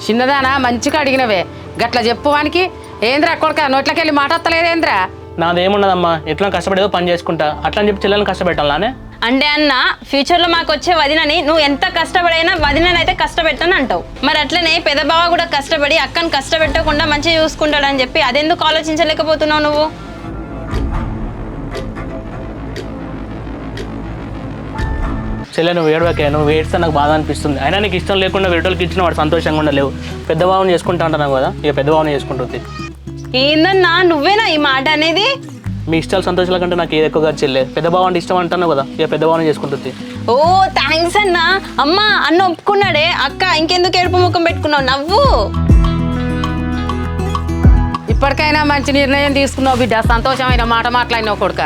చిన్నదానా మంచిగా అడిగినవే గట్ల చెప్పువానికి ఏంద్రా కొడుక నోట్లకెళ్ళి మాట వస్తలేదేంద్రా? నాదేమున్నదమ్మా, ఎట్లా కష్టపడేదో పని చేసుకుంటా అట్లా అని చెప్పి చెల్లెలను కష్టపెట్టాలానే? అంటే అన్న ఫ్యూచర్లో మాకు వచ్చే వదినని నువ్వు ఎంత కష్టపడైనా వదిననైతే కష్టపెట్టని అంటావు. మరి అట్లనే పెద్ద బావ కూడా కష్టపడి అక్కను కష్టపెట్టకుండా మంచిగా చూసుకుంటాడని చెప్పి అదెందుకు ఆలోచించలేకపోతున్నావు నువ్వు? చెల్లె నువ్వు ఏడవకే, నువ్వు ఏడిస్తే నాకు బాధ అనిపిస్తుంది. అయినా నీకు ఇష్టం లేకుండా వేరేటోళ్ళకి ఇచ్చిన వాడు సంతోషంగా ఉండలేవు. పెద్ద బావని చేసుకుంటా అంటున్నావు కదా, ఇక పెద్ద బావని చేసుకుంటుంది. ఏందన్నా నువ్వేనా ఈ మాట అనేది? మీ ఇష్టాలు సంతోషాల కంటే నాకు ఏది ఎక్కువగా చెల్లె. పెద్ద బావ అంటే ఇష్టం అంటున్నావు కదా, ఇక పెద్ద బావని చేసుకుంటుంది. ఓ థ్యాంక్స్ అన్న. అమ్మా అన్న ఒప్పుకున్నాడే. అక్క ఇంకెందుకు ఏడుపు ముఖం పెట్టుకున్నావు? నవ్వు. ఇప్పటికైనా మంచి నిర్ణయం తీసుకున్నావు బిడ్డ, సంతోషమైన మాట మాట్లాడినావు కొడుక.